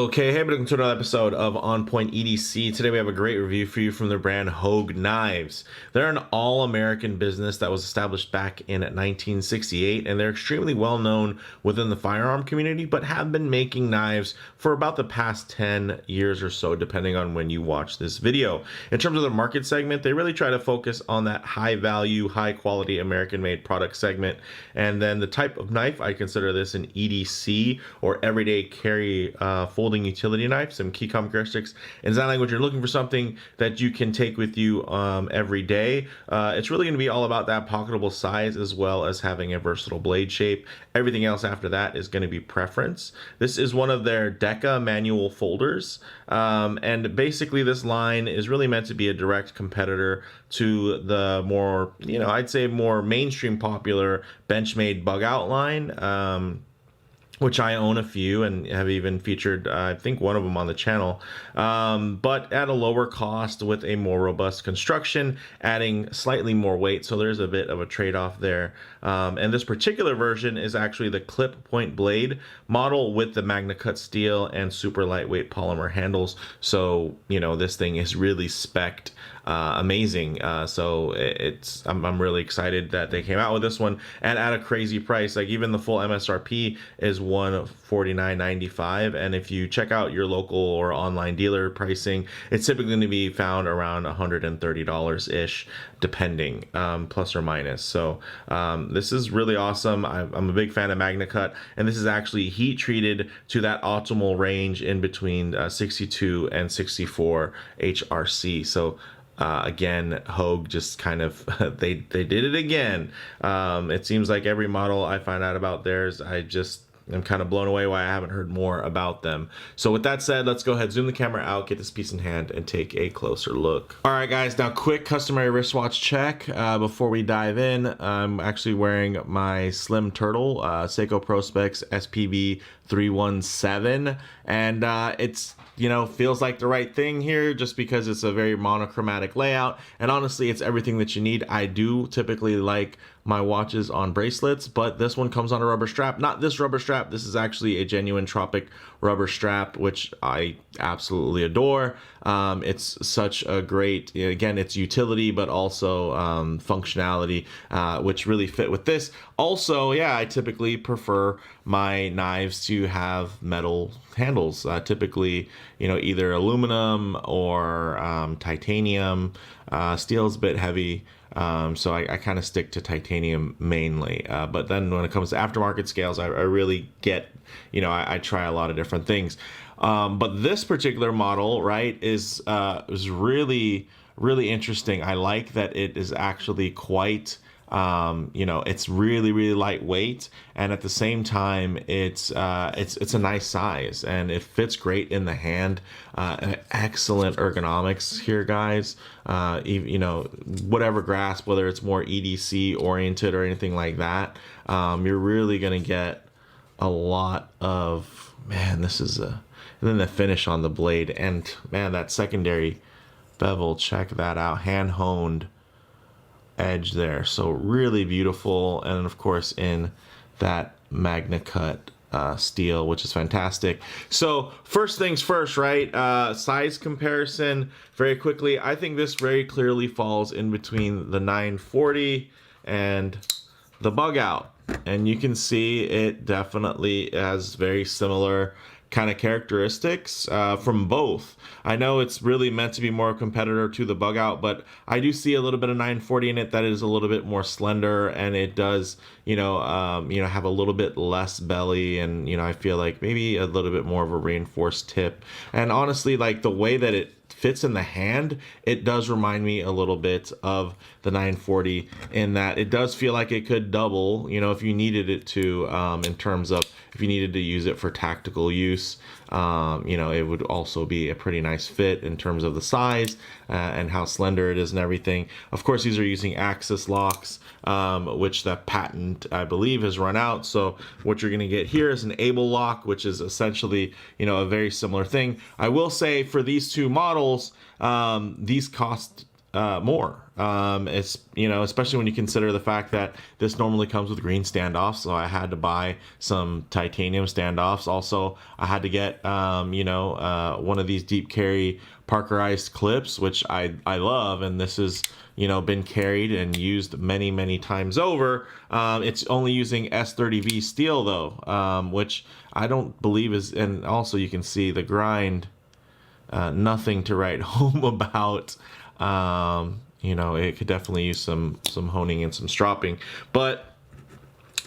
Okay, hey, welcome to another episode of On Point EDC. Today we have a great review for you from the brand Hogue Knives. They're an all-American business that was established back in 1968, and they're extremely well known within the firearm community, but have been making knives for about the past 10 years or so, depending on when you watch this video. In terms of the market segment, they really try to focus on that high-value, high-quality American-made product segment. And then the type of knife, I consider this an EDC, or everyday carry folding utility knife. Some key characteristics in design language: you're looking for something that you can take with you every day. It's really going to be all about that pocketable size, as well as having a versatile blade shape. Everything else after that is going to be preference. This is one of their Deka manual folders, and basically this line is really meant to be a direct competitor to the more, I'd say more mainstream popular Benchmade Bugout line, which I own a few and have even featured, I think, one of them on the channel, but at a lower cost with a more robust construction, adding slightly more weight. So there's a bit of a trade-off there. And this particular version is actually the clip point blade model with the MagnaCut steel and super lightweight polymer handles. So, this thing is really spec'd amazing. So I'm really excited that they came out with this one, and at a crazy price. Like, even the full MSRP is $149.95, and if you check out your local or online dealer pricing, it's typically going to be found around $130 ish, depending, plus or minus. So this is really awesome. I'm a big fan of MagnaCut, and this is actually heat treated to that optimal range in between 62 and 64 HRC. So again, Hogue just kind of they did it again. It seems like every model I find out about theirs, I'm kind of blown away why I haven't heard more about them. So with that said, let's go ahead, zoom the camera out, get this piece in hand, and take a closer look. All right, guys, now quick customary wristwatch check before we dive in. I'm actually wearing my Slim Turtle Seiko Pro Specs SPB 317, and it's feels like the right thing here, just because it's a very monochromatic layout, and honestly, it's everything that you need. I do typically like my watches on bracelets, but this one comes on a rubber strap. Not this rubber strap. This is actually a genuine Tropic rubber strap, which I absolutely adore. It's such a great, again, it's utility, but also functionality, which really fit with this. Also, yeah, I typically prefer my knives to have metal handles, typically, either aluminum or titanium. Steel's a bit heavy. So I kind of stick to titanium mainly, but then when it comes to aftermarket scales, I really get, I try a lot of different things. But this particular model, right, is really, really interesting. I like that it is actually quite, it's really, really lightweight, and at the same time, it's a nice size, and it fits great in the hand. Excellent ergonomics here, guys. Whatever grasp, whether it's more EDC oriented or anything like that, you're really gonna get a lot of, man, this is and then the finish on the blade, and man, that secondary bevel, check that out, hand honed edge there. So really beautiful, and of course in that MagnaCut steel, which is fantastic. So first things first, right? Size comparison very quickly. I think this very clearly falls in between the 940 and the Bugout, and you can see it definitely has very similar kind of characteristics from both. I know it's really meant to be more a competitor to the Bugout, but I do see a little bit of 940 in it that is a little bit more slender, and it does, have a little bit less belly, and I feel like maybe a little bit more of a reinforced tip. And honestly, like the way that it fits in the hand, it does remind me a little bit of the 940 in that it does feel like it could double, if you needed it to, in terms of if you needed to use it for tactical use. It would also be a pretty nice fit in terms of the size and how slender it is and everything. Of course, these are using axis locks, which the patent, I believe, has run out. So what you're going to get here is an able lock, which is essentially, a very similar thing. I will say for these two models, these cost more. It's, you know, especially when you consider the fact that this normally comes with green standoffs, so I had to buy some titanium standoffs. Also, I had to get one of these deep carry parkerized clips, which I love, and this is, you know, been carried and used many times over. It's only using S30V steel though, which I don't believe is, and also you can see the grind, nothing to write home about. You know, it could definitely use some honing and some stropping, but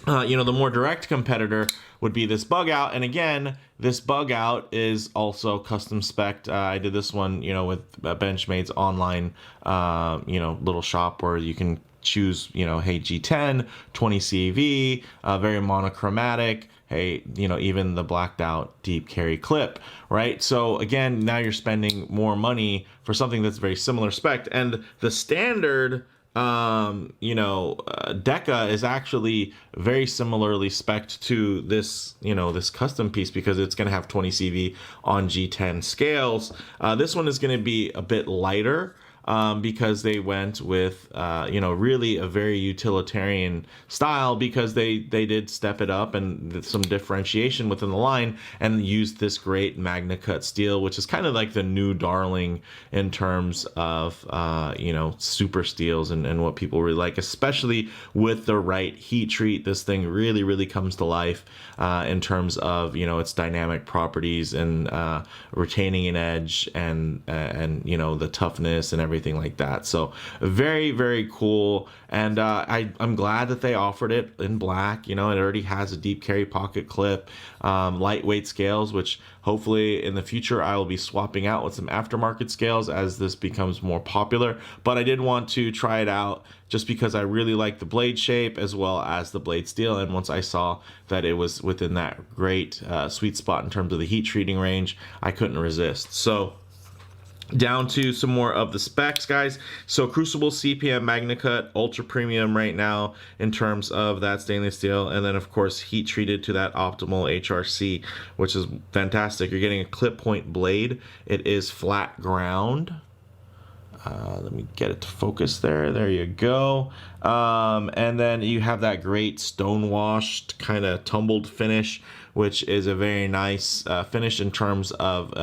you know, the more direct competitor would be this Bugout. And again, this Bugout is also custom spec'd. I did this one, you know, with Benchmade's online, you know, little shop where you can choose, you know, hey, G10, 20 CV, very monochromatic. Hey, you know, even the blacked out deep carry clip, right? So again, now you're spending more money for something that's very similar spec. And the standard, Deka is actually very similarly spec'd to this, you know, this custom piece, because it's going to have 20 CV on G10 scales. This one is going to be a bit lighter, because they went with, really a very utilitarian style, because they did step it up and some differentiation within the line and used this great MagnaCut steel, which is kind of like the new darling in terms of, super steels and what people really like, especially with the right heat treat. This thing really comes to life in terms of, you know, its dynamic properties and retaining an edge and you know, the toughness and everything like that. So very cool. And I'm glad that they offered it in black. You know, it already has a deep carry pocket clip, lightweight scales, which hopefully in the future I will be swapping out with some aftermarket scales as this becomes more popular. But I did want to try it out just because I really like the blade shape as well as the blade steel. And once I saw that it was within that great sweet spot in terms of the heat treating range, I couldn't resist. So down to some more of the specs, guys. So Crucible CPM MagnaCut ultra premium right now in terms of that stainless steel, and then of course heat treated to that optimal HRC, which is fantastic. You're getting a clip point blade. It is flat ground. Let me get it to focus there. There you go. And then you have that great stone washed kind of tumbled finish, which is a very nice finish in terms of,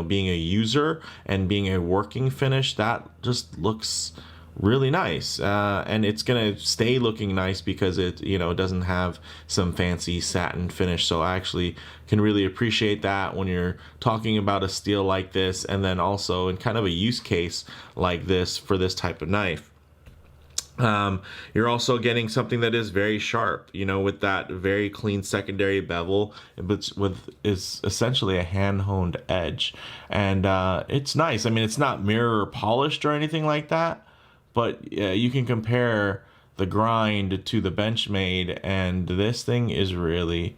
being a user and being a working finish. That just looks really nice, and it's gonna stay looking nice because it, you know, doesn't have some fancy satin finish. So I actually can really appreciate that when you're talking about a steel like this, and then also in kind of a use case like this for this type of knife. You're also getting something that is very sharp, you know, with that very clean secondary bevel, but is essentially a hand-honed edge, and it's nice. I mean, it's not mirror polished or anything like that, but you can compare the grind to the Benchmade, and this thing is really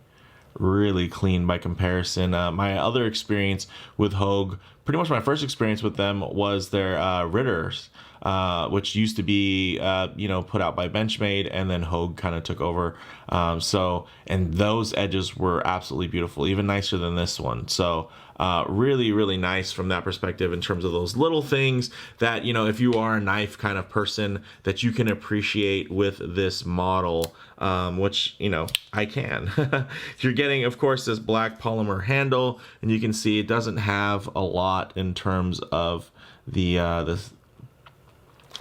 clean by comparison. My other experience with Hogue, pretty much my first experience with them, was their Ritters, which used to be put out by Benchmade, and then Hogue kind of took over. And those edges were absolutely beautiful, even nicer than this one. So really nice from that perspective in terms of those little things that, you know, if you are a knife kind of person, that you can appreciate with this model, which, you know, I can. You're getting, of course, this black polymer handle, and you can see it doesn't have a lot in terms of the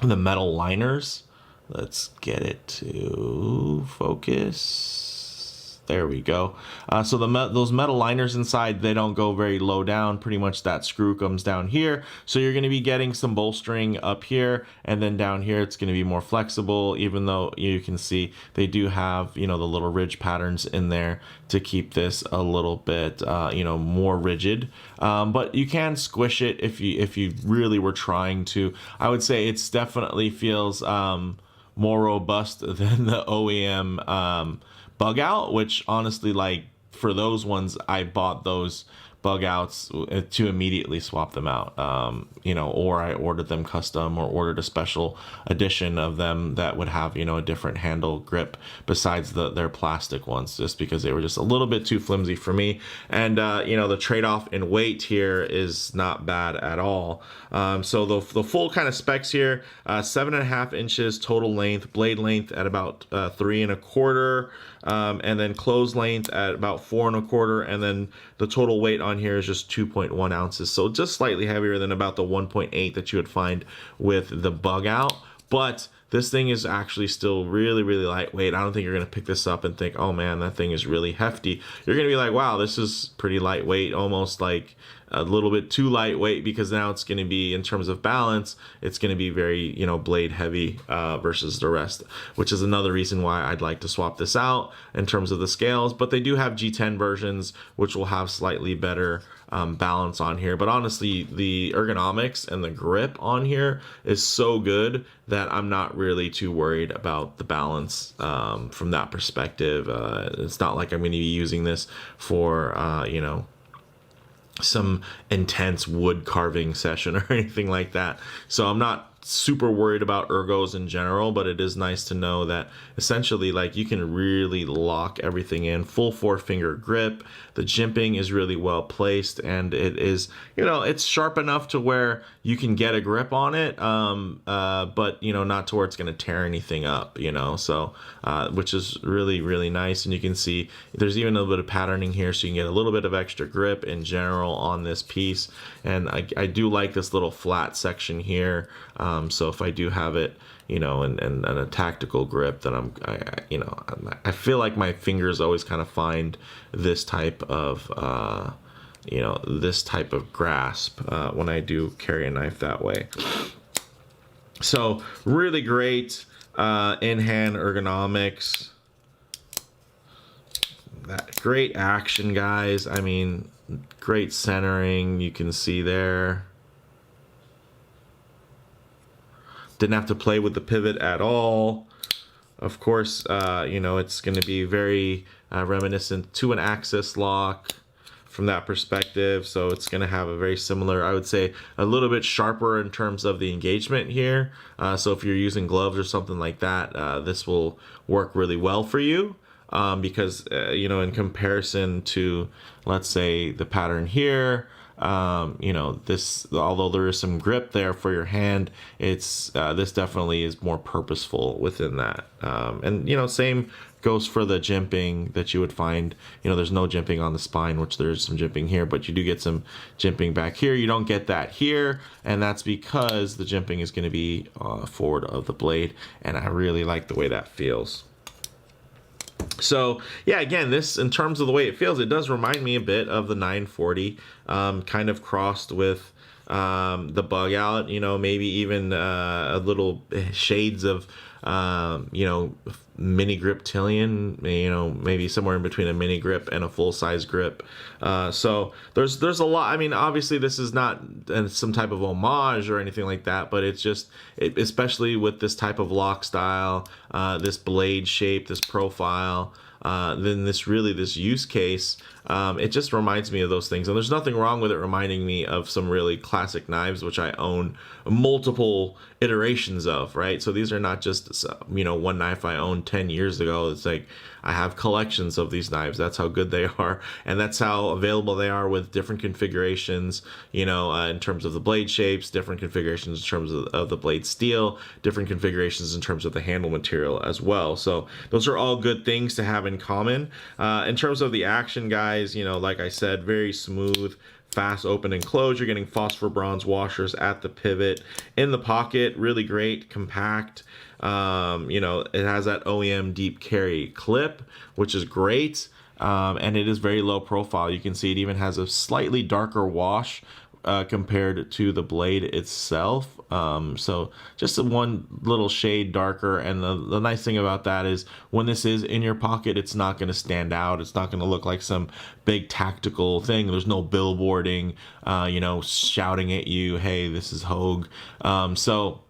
metal liners. Let's get it to focus. There we go. So those metal liners inside, they don't go very low down. Pretty much that screw comes down here. So you're going to be getting some bolstering up here, and then down here it's going to be more flexible, even though you can see they do have, you know, the little ridge patterns in there to keep this a little bit, more rigid. But you can squish it if you really were trying to. I would say it's definitely feels more robust than the OEM Bugout, which honestly, like, for those ones, I bought those bug outs to immediately swap them out. You know, or I ordered them custom or ordered a special edition of them that would have, you know, a different handle grip besides their plastic ones, just because they were just a little bit too flimsy for me. And you know, the trade-off in weight here is not bad at all. So the full kind of specs here, 7.5 inches total length, blade length at about 3.25, and then close length at about 4.25, and then the total weight on here is just 2.1 ounces, so just slightly heavier than about the 1.8 that you would find with the Bugout. But this thing is actually still really, really lightweight. I don't think you're going to pick this up and think, oh man, that thing is really hefty. You're going to be like, wow, this is pretty lightweight, almost like a little bit too lightweight, because now it's going to be, in terms of balance, it's going to be very, you know, blade heavy versus the rest, which is another reason why I'd like to swap this out in terms of the scales. But they do have G10 versions, which will have slightly better balance on here. But honestly, the ergonomics and the grip on here is so good that I'm not really too worried about the balance from that perspective. It's not like I'm going to be using this for, you know, some intense wood carving session or anything like that. So I'm not super worried about ergos in general, but it is nice to know that essentially, like, you can really lock everything in. Full 4-finger grip. The jimping is really well placed, and it is, you know, it's sharp enough to where you can get a grip on it, but, you know, not to where it's going to tear anything up, you know, so which is really, really nice. And you can see there's even a little bit of patterning here, so you can get a little bit of extra grip in general on this piece. And I do like this little flat section here. So if I do have it, you know, and a tactical grip, then you know, I feel like my fingers always kind of find this type of, you know, this type of grasp when I do carry a knife that way. So really great in-hand ergonomics. That great action, guys. I mean, great centering. You can see there. Didn't have to play with the pivot at all. Of course, you know, it's going to be very reminiscent to an axis lock from that perspective. So it's going to have a very similar, I would say, a little bit sharper in terms of the engagement here. So if you're using gloves or something like that, this will work really well for you. Because, you know, in comparison to, let's say, the pattern here, you know, this, although there is some grip there for your hand, it's this definitely is more purposeful within that. And, you know, same goes for the jimping that you would find. You know, there's no jimping on the spine, which there's some jimping here, but you do get some jimping back here. You don't get that here, and that's because the jimping is going to be forward of the blade, and I really like the way that feels. So yeah, again, this, in terms of the way it feels, it does remind me a bit of the 940, kind of crossed with the Bugout, you know, maybe even a little shades of, you know, mini grip Tillion, you know, maybe somewhere in between a mini grip and a full size grip. So there's a lot. I mean, obviously this is not some type of homage or anything like that, but it's just, especially with this type of lock style, this blade shape, this profile, then this use case, it just reminds me of those things. And there's nothing wrong with it reminding me of some really classic knives, which I own multiple iterations of, right? So these are not just, you know, one knife I owned 10 years ago. It's like I have collections of these knives. That's how good they are, and that's how available they are with different configurations, you know, in terms of the blade shapes, different configurations in terms of the blade steel, different configurations in terms of the handle material as well. So those are all good things to have in common. In terms of the action, guys, you know, like I said, very smooth, fast open and close. You're getting phosphor bronze washers at the pivot. In the pocket, really great, compact. You know, it has that OEM deep carry clip, which is great. And it is very low profile. You can see it even has a slightly darker wash compared to the blade itself. So just one little shade darker. And the nice thing about that is when this is in your pocket, it's not going to stand out. It's not going to look like some big tactical thing. There's no billboarding, you know, shouting at you, hey, this is Hogue. So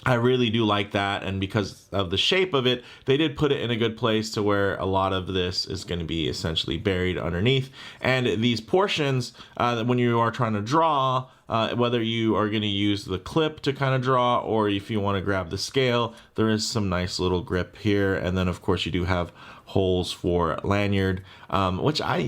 I really do like that, and because of the shape of it, they did put it in a good place to where a lot of this is going to be essentially buried underneath. And these portions, when you are trying to draw, whether you are going to use the clip to kind of draw, or if you want to grab the scale, there is some nice little grip here. And then of course you do have holes for lanyard, which I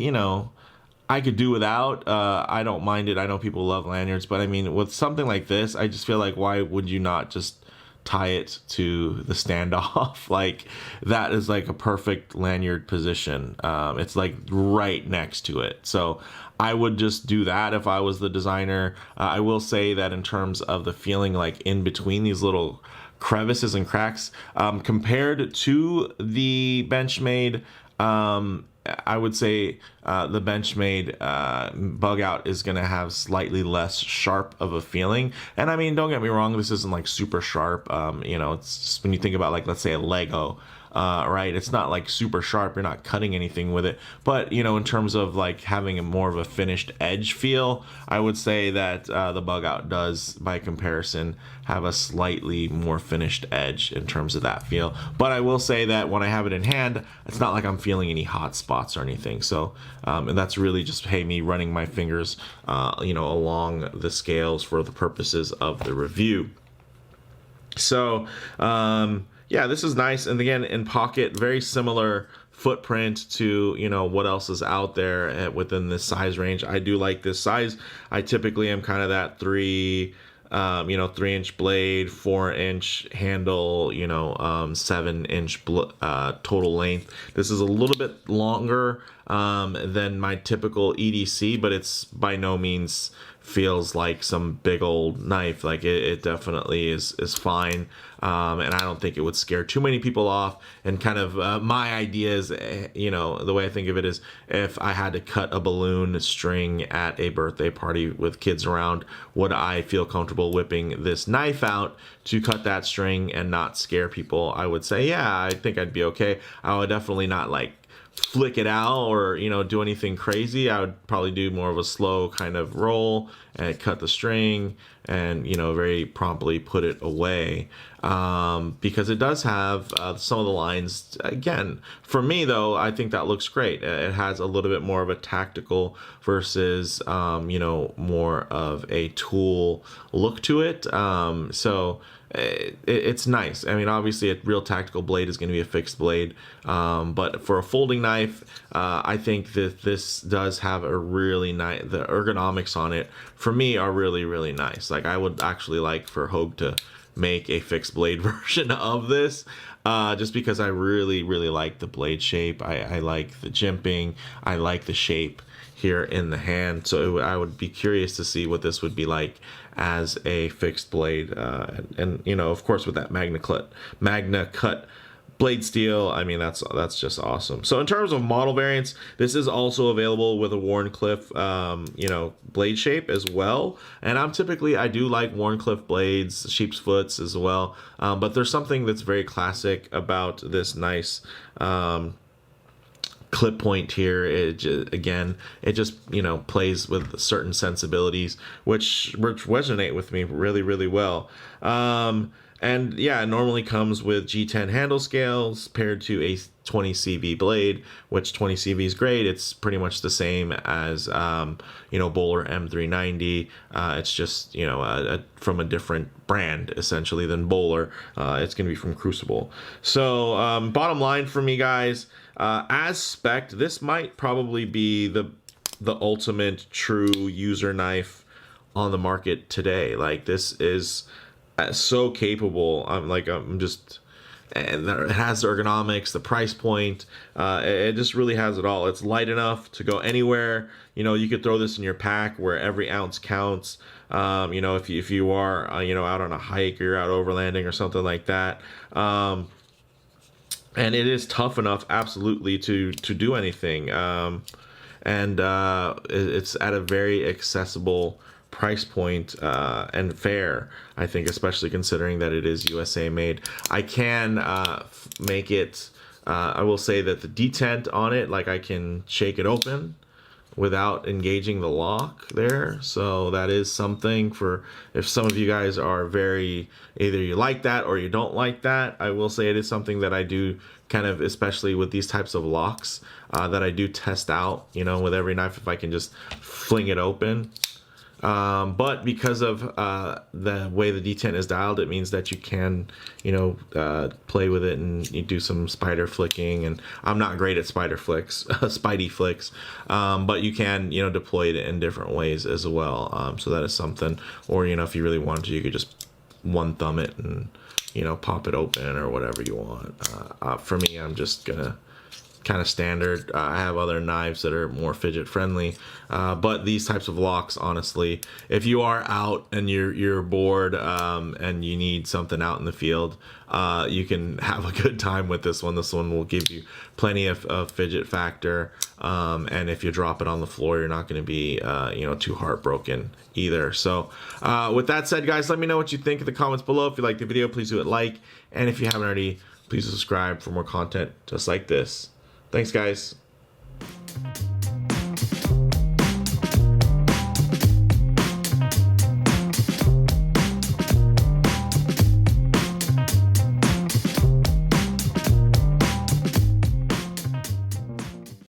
could do without. I don't mind it. I know people love lanyards, but I mean, with something like this, I just feel like, why would you not just tie it to the standoff? Like, that is like a perfect lanyard position. It's like right next to it. So I would just do that if I was the designer. I will say that in terms of the feeling, like in between these little crevices and cracks, compared to the Benchmade, I would say the Benchmade Bugout is going to have slightly less sharp of a feeling. And I mean, don't get me wrong, this isn't like super sharp. It's just, when you think about, like, let's say a Lego, right? It's not like super sharp. You're not cutting anything with it. But, in terms of like having a more of a finished edge feel, I would say that the Bugout does, by comparison, have a slightly more finished edge in terms of that feel. But I will say that when I have it in hand, it's not like I'm feeling any hot spots or anything. So, and that's really just, hey, me running my fingers, along the scales for the purposes of the review. So, yeah, this is nice. And again, in pocket, very similar footprint to, what else is out there within this size range. I do like this size. I typically am kind of that 3-inch blade, 4-inch handle, 7-inch total length. This is a little bit longer than my typical EDC, but it's by no means feels like some big old knife. Like, it definitely is fine, and I don't think it would scare too many people off. And kind of my idea is, the way I think of it is, if I had to cut a balloon string at a birthday party with kids around, would I feel comfortable whipping this knife out to cut that string and not scare people? I would say, yeah, I think I'd be okay. I would definitely not like flick it out or do anything crazy. I would probably do more of a slow kind of roll and cut the string and very promptly put it away, because it does have some of the lines. Again, for me though, I think that looks great. It has a little bit more of a tactical versus more of a tool look to it. So it's nice. I mean, obviously a real tactical blade is going to be a fixed blade, but for a folding knife, I think that this does have a really nice, the ergonomics on it for me are really, really nice. Like, I would actually like for Hogue to make a fixed blade version of this, just because I really, really like the blade shape. I like the jimping. I like the shape here in the hand. So I would be curious to see what this would be like as a fixed blade, and of course with that MagnaCut blade steel. I mean, that's just awesome. So in terms of model variants, this is also available with a Wharncliffe blade shape as well. And I do like Wharncliffe blades, sheep's foots as well, but there's something that's very classic about this nice clip point here. It just plays with certain sensibilities which resonate with me really, really well. And yeah, it normally comes with G10 handle scales paired to a 20 CV blade, which 20 CV is great. It's pretty much the same as Bowler M390. It's just from a different brand essentially than Bowler. It's gonna be from Crucible. So bottom line for me, guys, as spec, this might probably be the ultimate true user knife on the market today. Like, this is so capable. And it has the ergonomics, the price point. It just really has it all. It's light enough to go anywhere. You could throw this in your pack where every ounce counts. If you are out on a hike or you're out overlanding or something like that. And it is tough enough, absolutely, to do anything. And it's at a very accessible price point, and fair, I think, especially considering that it is USA made. I can make it, I will say that the detent on it, like, I can shake it open, without engaging the lock there. So that is something for if some of you guys are very, either you like that or you don't like that. I will say it is something that I do kind of, especially with these types of locks, that I do test out, you know, with every knife, if I can just fling it open. But because of the way the detent is dialed, it means that you can, you know, play with it and you do some spider flicking. And I'm not great at spider flicks, spidey flicks, but you can, you know, deploy it in different ways as well. So that is something. Or, you know, if you really wanted to, you could just one thumb it and, you know, pop it open or whatever you want. For me, I'm just gonna kind of standard. I have other knives that are more fidget friendly, but these types of locks, honestly, if you are out and you're bored and you need something out in the field, you can have a good time with this one. This one will give you plenty of fidget factor, and if you drop it on the floor, you're not going to be you know, too heartbroken either. So with that said, guys, let me know what you think in the comments below. If you like the video, please do it like, and if you haven't already, please subscribe for more content just like this. Thanks, guys.